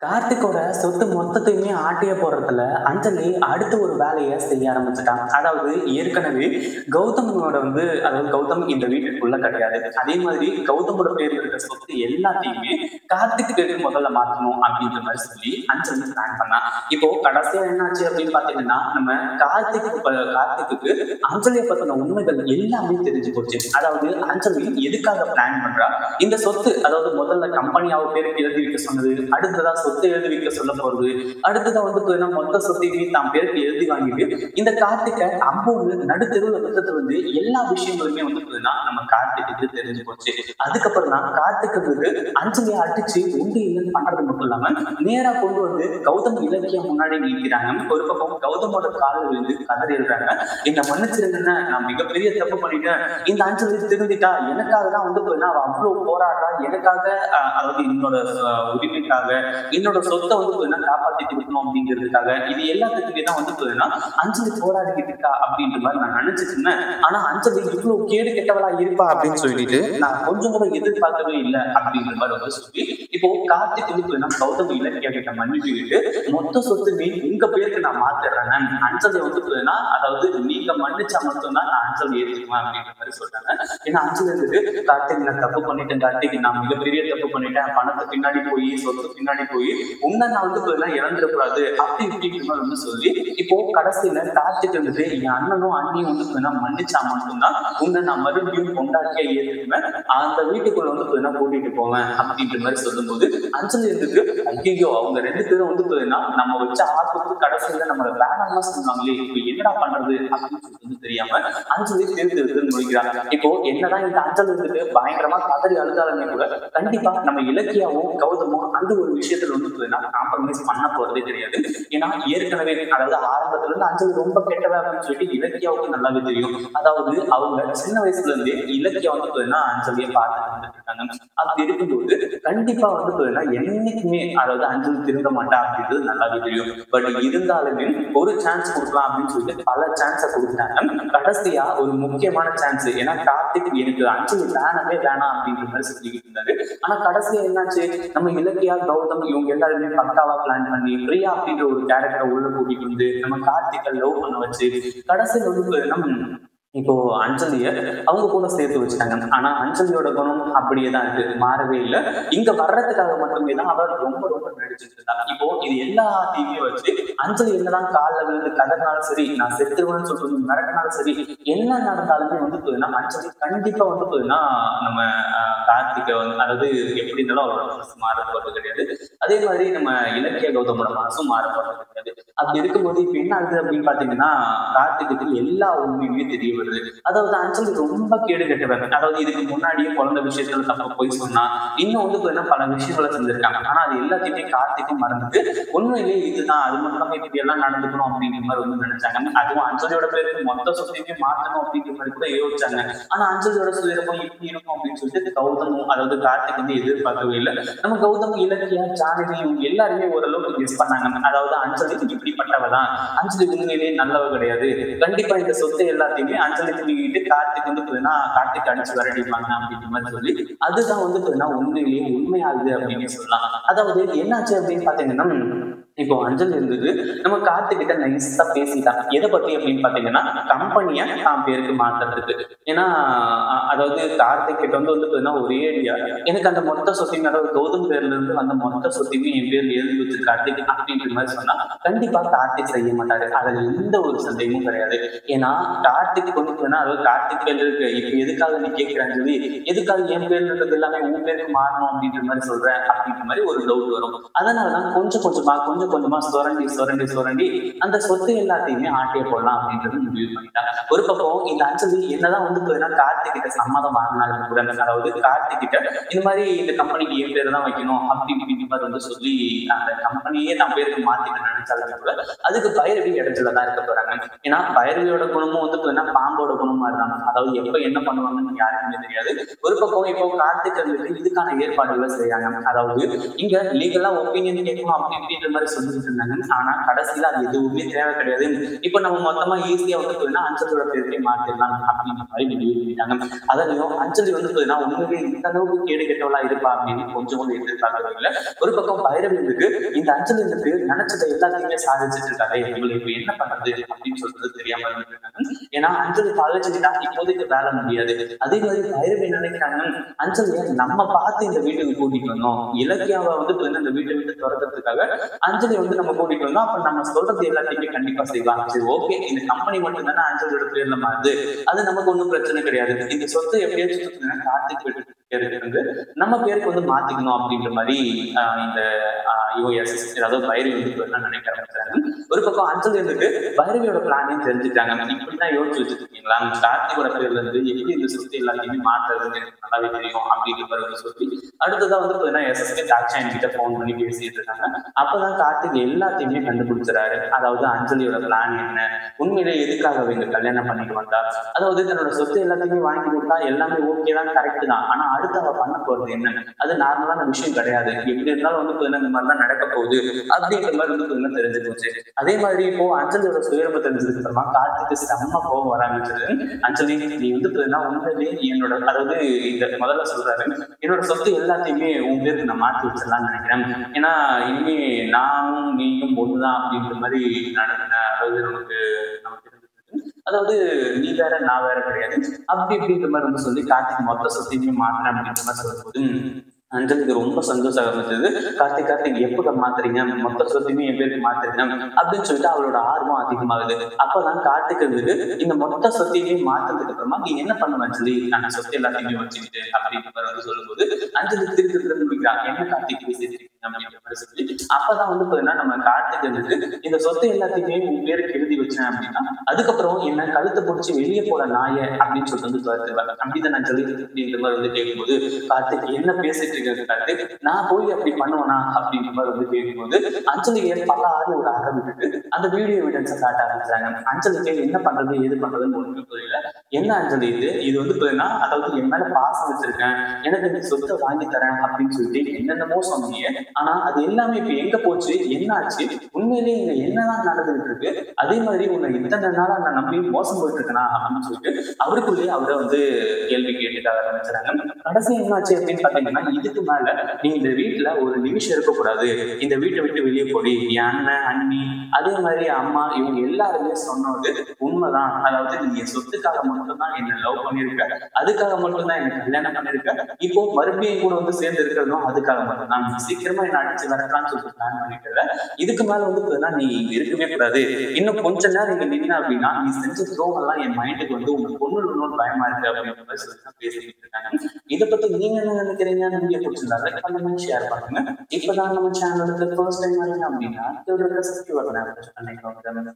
கார்த்திக்கோட சொத்து மொத்தத்தையுமே ஆட்டிய போடுறதுல அஞ்சலி அடுத்த ஒரு வேலையை செய்ய ஆரம்பிச்சுட்டான். அதாவது ஏற்கனவே கௌதமோட அதாவது கௌதம் இந்த வீட்டுக்குள்ள கிடையாது. அதே மாதிரி கௌதமோட பேர்ல இருக்க சொத்து எல்லாத்தையுமே கார்த்திக் பேருக்கு முதல்ல மாற்றணும் அப்படின்ற மாதிரி சொல்லி அஞ்சலி பிளான் பண்ணா. இப்போ கடைசியா என்னாச்சு அப்படின்னு பாத்தீங்கன்னா, நம்ம கார்த்திக்கு அஞ்சலியை பத்தின உண்மைகள் எல்லாமே தெரிஞ்சு போச்சு. அதாவது அஞ்சலி எதுக்காக பிளான் பண்றா, இந்த சொத்து அதாவது முதல்ல கம்பெனியாவ பேருக்கு எழுதி வைக்க சொன்னது, அடுத்ததா சொத்தை எழுதி வைக்க சொல்ல போறது, அடுத்ததான் மொத்த சொத்தையுமே தான் பேருக்கு எழுதி வாங்கிட்டு இந்த கார்த்திகை அம்போன்னு நடுத்தெருவுல எல்லா விஷயங்களுமே நம்ம கார்த்திக்கு தெரிஞ்சு போச்சு. அதுக்கப்புறம் தான் கார்த்திக்கு அஞ்சலியை அடிச்சு உண்டு இல்லைன்னு பண்றது மட்டும் இல்லாம நேரா கொண்டு கௌதம் இலக்கிய முன்னாடி நிற்கிறாங்க. ஒரு பக்கம் கௌதமோட காலில் விழுந்து கதறி எழுறாங்க. என்ன மன்னிச்சிருங்கன்னு, நான் மிகப்பெரிய தப்பு பண்ணிட்டேன். இந்த அஞ்சலி திருந்திட்டா, எனக்காக தான் அவ அவ்வளவு போராடுறா, எனக்காக அதாவது என்னோட உரிமைக்காக என்னோட சொத்தை காப்பாத்தி கொடுக்கணும் அப்படிங்கிறதுக்காக இது எல்லாத்துக்குமே தான் அஞ்சலி போராடிக்கிட்டு இருக்கா அப்படின்ற மாதிரி நான் நினைச்சிட்டு இருந்தேன். ஆனா அஞ்சலி இவ்வளவு கேடு கெட்டவளா இருப்பா அப்படின்னு சொல்லிட்டு நான் கொஞ்சம் கூட எதிர்பார்க்கவே இல்லை அப்படின்ற மாதிரி சொல்லி இப்போ கார்த்திக் கௌதம் இலக்கிய கிட்ட மன்னிச்சுக்கிட்டு மொத்த சொத்துமே உங்க பேருக்கு நான் மாத்திடுறேன், அஞ்சலி அதாவது நீங்க மன்னிச்சா மட்டும்தான் நான் அஞ்சலி ஏற்றுக்குவேன் அப்படின்ற மாதிரி சொல்றாங்க. ஏன்னா அஞ்சலி கார்த்திக் நான் தப்பு பண்ணிட்டேன், கார்த்திக் நான் மிகப்பெரிய தப்பு பண்ணிட்டேன், பணத்தை பின்னாடி போய் சொத்து பின்னாடி போய் உன்னை நான் இழந்துடக்கூடாது அப்படி இப்படின்னு சொல்லி இப்போ கடைசியில கார்த்திக் என் அண்ணனும் அண்ணியும் மன்னிச்சா மட்டும்தான் உன்னை நான் மறுபடியும் கொண்டாட்டியா ஏற்றுக்குவேன், அந்த வீட்டுக்குள்ள கூட்டிட்டு போவேன் அப்படின்ற மாதிரி சொல்லும்போது அஞ்சலி ஐயோ அவங்க ரெண்டு பேரும் நம்ம வச்ச ஆத்துக்கு கடைசியில நம்மள வேணாம்னா சொன்னாங்களே, இப்ப என்னடா பண்றது அப்படின்னு சொல்லிட்டு தெரியாம அஞ்சலி தேர்ந்து முடிக்கிறாங்க. இப்போ என்னதான் இந்த அஞ்சலி பயங்கரமா கதறி அழுதாலுமே கூட கண்டிப்பா நம்ம இலக்கியாவும் கௌதமும் அந்த ஒரு விஷயத்துல காம்ப்ரமைஸ் பண்ண போறதே கிடையாது. ஏன்னா ஏற்கனவே அதாவது ஆரம்பத்துல இருந்து அஞ்சலி ரொம்ப கெட்டவா அப்படின்னு சொல்லிட்டு இலக்கியாவுக்கு நல்லாவே தெரியும். அதாவது அவங்க சின்ன வயசுல இருந்தே இலக்கியா அஞ்சலியை பார்த்துட்டு வந்துட்டு இருக்காங்க. அப்படி இருக்கும்போது கண்டிப்பா என்னைக்குமே அதாவது அஞ்சலி திருந்த மாட்டா அப்படின்றது நல்லாவே தெரியும். பட் இருந்தாலுமே ஒரு சான்ஸ் கொடுக்கலாம் அப்படின்னு சொல்லிட்டு பல சான்ஸை கொடுத்தாங்க. கடைசியா ஒரு முக்கியமான சான்ஸ், ஏன்னா கார்த்திக் எனக்கு அஞ்சலி வேணவே வேணாம் அப்படின்ற மாதிரி சொல்லிக்கிட்டு இருந்தாரு. ஆனா கடைசியா என்னாச்சு, நம்ம இலக்கியா கௌதம் இவங்க எல்லாருமே பக்காவா பிளான் பண்ணி பிரியா அப்படின்ற ஒரு கேரக்டரை உள்ள கூட்டிட்டு நம்ம கார்த்திகை லவ் பண்ண வச்சு கடைசியில் நம்ம இப்போ அஞ்சலிய அவங்க கூட சேர்த்து வச்சுட்டாங்க. ஆனா அஞ்சலியோட குணம் அப்படியே தான் இருக்கு, மாறவே இல்லை. இங்க வர்றதுக்காக மட்டுமே தான் அவர் ரொம்ப ரொம்ப நடிச்சுட்டு இருந்தாங்க. இப்போ இது எல்லாத்தையுமே வச்சு அஞ்சலி என்னதான் காலில் விழுந்து கதறினாலும் சரி, நான் செத்துருவேன்னு சொல்றது மிரட்டினாலும் சரி, என்ன நடந்தாலுமே அஞ்சலி கண்டிப்பா நம்ம கார்த்திகை அதாவது எப்படி இருந்தாலும் அவரோட மனசு மாற போறது கிடையாது. அதே மாதிரி நம்ம இலக்கிய கௌதமோட மனசும் மாற போறது கிடையாது. அப்படி இருக்கும்போது இப்ப என்ன ஆகுது அப்படின்னு பாத்தீங்கன்னா, கார்த்திக்கு எல்லா உண்மையுமே தெரிய வருது. அதாவது அஞ்சலி ரொம்ப கேடு கெட்டவர். அதாவது இதுக்கு முன்னாடியே குழந்தை விஷயத்துல தப்ப போய் சொன்னா, இன்னும் பல விஷயங்களை செஞ்சிருக்காங்க. ஆனா அது எல்லாத்தையுமே கார்த்திக்கும் மறந்துட்டு உண்மையிலேயே இதுதான், அது மட்டும் நம்ம இப்படி எல்லாம் நடந்துக்கணும் அப்படிங்கிற மாதிரி நினைச்சாங்க. அதுவும் அஞ்சலியோட பேருக்கு மொத்த சொத்தையுமே மாற்றணும் அப்படிங்கிற மாதிரி கூட யோசிச்சாங்க. ஆனா அஞ்சலியோட சுயரமும் இப்படி இருக்கும் அப்படின்னு சொல்லிட்டு கௌதமும் அதாவது கார்த்திக் எதிர்பார்க்கவே இல்லை. நம்ம கௌதம் இலக்கியா ஜானகி எல்லாருமே ஓரளவுக்கு கெஸ் பண்ணாங்க. அதாவது அஞ்சலி இப்படிப்பட்டவதான், அஞ்சலி உண்மையிலேயே நல்லவ கிடையாது, கண்டிப்பா இந்த சொத்தை எல்லாத்தையுமே அஞ்சலி தூக்கிட்டு கார்த்திக் கார்த்திக் அடிச்சு வரடிப்பாங்க அப்படின்ற மாதிரி சொல்லி அதுதான் உண்மையிலேயே உண்மையாகுது அப்படின்னு சொல்லலாம். அதாவது என்னாச்சு அப்படின்னு பாத்தீங்கன்னா, இப்போ அஞ்சலி நம்ம கார்த்திகிட்ட நைஸா பேசிட்டான். எதை பத்தி அப்படின்னு பாத்தீங்கன்னா, கம்பெனியை தான் பேருக்கு மாத்துறதுக்கு. ஏன்னா அதாவது கார்த்திக் கிட்ட ஒரே ஐடியா, எனக்கு அந்த மொத்த சொத்தையுமே அதாவது கௌதம் பேர்ல இருந்து அந்த மொத்த சொத்தையுமே என் பேர்ல எழுதி வச்சு கார்த்திக் அப்படின்ற மாதிரி சொன்னா கண்டிப்பா கார்த்திக் செய்ய மாட்டாரு. அதுல எந்த ஒரு சந்தேகமும் கிடையாது. ஏன்னா கார்த்திக் அதாவது கார்த்திக் பேர்ல இருக்கு, இப்ப எதுக்காக நீ கேட்கிறான்னு சொல்லி, எதுக்காக என் பேர்ல இருக்கிறது எல்லாமே உன் பேருக்கு மாறணும் அப்படின்ற மாதிரி சொல்றேன் அப்படின்ற மாதிரி ஒரு டவுட் வரும். அதனாலதான் கொஞ்சம் கொஞ்சமா சுரண்டி அந்த சொத்து எல்லாத்தையுமே ஆட்டிய போடலாம் அப்படின்றது முடிவு பண்ணிட்டாங்க. ஒரு பக்கம் இந்த அஞ்சலி என்னதான் கார்த்திக் கிட்ட சம்மதம் வாங்கினாலும் கூட, அதாவது கார்த்திக் கிட்ட இந்த மாதிரி இந்த கம்பெனிக்கு என் பேர் தான் வைக்கணும் அப்படி இப்படின்ற மாதிரி சொல்லி அந்த கம்பெனியே தான் பேருக்கு மாத்திக்க நினைச்சாலுமே கூட அதுக்கு பைரவி இடத்துல தான் இருக்க போறாங்க. ஏன்னா பைரவியோட குணமும் பாம்போட குணமா இருந்தாங்க. அதாவது எப்ப என்ன பண்ணுவாங்கன்னு யாருக்குமே தெரியாது. ஒரு பக்கம் இப்போ கார்த்திக் இதுக்கான ஏற்பாடுகளை செய்யறாங்க. அதாவது இங்க லீகலா ஓகே ஒப்பீனியன் கேட்கணும் அப்படி இப்படின்ற மாதிரி சொல்லிட்டு இருந்தாங்க. ஆனா கடைசியில அது எதுவுமே தேவை கிடையாது. இப்ப நம்ம மொத்தமா ஈஸியா வந்து போயின்னா அஞ்சலியோட பேருக்கே மாத்திடலாம் அப்படின்ற மாதிரி முடிவு பண்ணிட்டாங்க. அதையும் அஞ்சலி வந்து போயின்னா உண்மையிலே இந்த அளவுக்கு கேடு கெட்டவளா இருப்பா அப்படின்னு கொஞ்சம் கூட எதிர்பார்க்கவே இல்லை. ஒரு பக்கம் பைரவி இருக்கு, இந்த அஞ்சலி வந்து நினைச்சதை எல்லாத்தையுமே சாதிச்சுட்டு இருக்காரு, இவங்களுக்கு இப்ப என்ன பண்றது அப்படின்னு சொல்றது தெரியாம இருக்காங்க. ஏன்னா அஞ்சலி காலேஜ்ல இப்போதைக்கு வேலை முடியாது. அதே மாதிரி பைரவி நினைக்கிறாங்க, அஞ்சலியை நம்ம பார்த்து இந்த வீட்டுக்கு கூட்டிட்டு வந்தோம், இலக்கியாவை வந்து இந்த வீட்டை விட்டு துறக்கிறதுக்காக அஞ்சலி வந்து நம்ம கூட்டிட்டு வந்தோம், அப்ப நம்ம சொல்றது எல்லாத்தையுமே கண்டிப்பா செய்வாங்க. சரி ஓகே, இந்த கம்பெனி மட்டும் தானே அஞ்சலியோட பேர்ல மாறுது, அது நமக்கு ஒன்றும் பிரச்சனை கிடையாது. இந்த சொத்தை எப்படியாச்சும் கார்த்திக் இருந்து நம்ம பேருக்கு வந்து மாத்திக்கணும் அப்படின்ற மாதிரி இந்த அதாவது பைரவி வந்து நினைக்க ஆரம்பிச்சாங்க. ஒரு பக்கம் அஞ்சலி இருந்துட்டு பைரவியோட பிளானையும் தெரிஞ்சுட்டாங்க. இப்படிதான் யோசிச்சு வச்சிருக்கீங்களா, கார்த்திகோட பேர்ல இருந்து எப்படி இந்த சொத்து எல்லாத்தையுமே மாற்றுறதுன்னு எனக்கு நல்லாவே தெரியும் அப்படின்ற மாதிரி சொல்லி அடுத்ததான் வந்து எஸ்எஸ்கே தாட்சாயன் கிட்ட போன் பண்ணி பேசிட்டு இருக்காங்க. அப்பதான் கார்த்திக் எல்லாத்தையுமே கண்டுபிடிச்சிடாரு. அதாவது அஞ்சலியோட பிளான் என்ன, உண்மையிலே எதுக்காக அவங்க கல்யாணம் பண்ணிட்டு வந்தா, அதாவது தன்னோட சொத்து எல்லாத்தையுமே வாங்கி கொடுத்தா எல்லாமே ஓகே தான், கரெக்ட் தான். ஆனா அடுத்து அவ பண்ண போறது என்ன, அது நார்மலான விஷயம் கிடையாது. எப்படி இருந்தாலும் வந்து இந்த மாதிரிதான் நடக்க போகுது அப்படின்ற மாதிரி வந்து தெரிஞ்சு போச்சு. அதே மாதிரி இப்போ அஞ்சலியோட சுயரூபம் தெரிஞ்சதுக்கு அப்புறமா கார்த்திக்கு செம்ம கோவம் வர ஆரம்பிச்சது. அஞ்சலி நீ வந்து உண்மையிலே என்னோட, அதாவது இந்த முதல்ல சொல்றாரு, என்னோட சொத்து எல்லாத்தையுமே உன் பேருக்கு நான் மாற்றி வச்சிடலாம்னு நினைக்கிறேன். ஏன்னா இனிமே நானும் நீயும் ஒண்ணுதான் அப்படின்ற மாதிரி நடந்த, அதாவது நமக்கு அதாவது நீ வேற நான் வேற கிடையாது அப்படி இப்படின்ற மாதிரி வந்து சொல்லி கார்த்திக் மொத்த சொத்தையுமே மாத்திரம் அப்படின்ற மாதிரி சொல்லும்போது அஞ்சலிக்கு ரொம்ப சந்தோஷம் ஆரம்பிச்சது. கார்த்திக் எப்ப மாத்துறீங்க, மொத்த சொத்தையுமே என் பேருக்கு மாத்துறீங்க அப்படின்னு சொல்லிட்டு அவளோட ஆர்வம் அதிகமாகுது. அப்பதான் கார்த்திக் இருந்துட்டு இந்த மொத்த சொத்தையுமே மாத்தினதுக்கு அப்புறமா நீ என்ன பண்ணுவ அஞ்சலி, அந்த சொத்து எல்லாத்தையுமே வச்சுக்கிட்டு அப்படின்ற மாதிரி வந்து சொல்லும்போது அஞ்சலி திருப்பி முடிக்கிறான், என்ன கார்த்திக் பேசிட்டு இருக்கீங்க அப்படின்ற மாதிரி சொல்லி. அப்பதான் வந்து நம்ம கார்த்திக் இருந்துட்டு இந்த சொத்தை எல்லாத்தையுமே உன் பேருக்கு எழுதி வச்சேன் அப்படின்னா அதுக்கப்புறம் என்ன கழுத்தை பிடிச்சி வெளியே போற நாய அப்படின்னு சொல்லிட்டு வந்து துரத்துவாங்க. அப்படிதான் அஞ்சலி அப்படின்ற மாதிரி வந்து கேட்கும்போது கார்த்திக் என்ன பேசிட்டு நான் போய் அப்படி பண்ணுவேனா அப்படின்ற மாதிரி வந்து கேட்கும்போது அஞ்சலியை பல்லாறு ஒரு ஆரம்பிட்டு அந்த வீடியோ எவிடன்ஸை காட்ட ஆரம்பிச்சாங்க. அஞ்சலிக்கு என்ன பண்றது எது பண்றதுன்னு ஒன்றுமே புரியல. என்ன அஞ்சலி இது வந்து அதாவது என் மேல பாசம் வச்சிருக்கேன், எனக்கு இந்த சொத்தை வாங்கி தரேன் அப்படின்னு சொல்லிட்டு என்னென்னமோ சொன்னீங்க, ஆனா அது எல்லாமே இப்ப எங்க போச்சு, என்ன ஆச்சு, உண்மையிலேயே இங்க என்னதான் நடந்துகிட்டு இருக்கு, அதே மாதிரி உன்னை இத்தனை நாளா நான் நம்பி மோசம் போயிட்டு இருக்கேனா அப்படின்னு சொல்லிட்டு அவருக்குள்ளேயே அவரை வந்து கேள்வி கேட்டுக்க ஆரம்பிச்சாங்க. கடைசி என்னாச்சு அப்படின்னு பாத்தீங்கன்னா, இதுக்கு மேல நீ இந்த வீட்டுல ஒரு நிமிஷம் இருக்கக்கூடாது, இந்த வீட்டை விட்டு வெளியே போடி, என் அண்ணன் அண்ணி அதே மாதிரி அம்மா இவங்க எல்லாருமே சொன்னது உண்மைதான். அதாவது நீ என் சொத்துக்காக மட்டும்தான் என்ன லவ் பண்ணிருக்க, அதுக்காக மட்டும்தான் என்ன கல்யாணம் பண்ணிருக்க, இப்போ மறுபடியும் கூட வந்து சேர்ந்து இருக்கிறதும் அதுக்காக மட்டும்தான். சீக்கிரமா என்ன அடிச்சு வரலாம்னு சொல்லிட்டு பிளான் பண்ணிட்டு இதுக்கு மேல வந்து நீ இருக்கவே கூடாது, இன்னும் கொஞ்ச நேரம் இங்க நின்ன அப்படின்னா நீ செஞ்ச துரோகம் எல்லாம் என் மைண்டுக்கு வந்து உங்க பொண்ணு பயமா இருக்கு அப்படின்ற மாதிரி சொல்லிட்டு பேசிக்கிட்டு இருக்காங்க. இதை பத்தி நீங்க என்ன நினைக்கிறீங்க, வீடியோ பிடிச்சிருந்தா லைக் பண்ணுங்க, ஷேர் பண்ணுங்க. இப்பதான் நம்ம சேனலுக்கு ஃபர்ஸ்ட் டைம் வரீங்க அப்படின்னா சப்ஸ்கிரைப் பண்ணி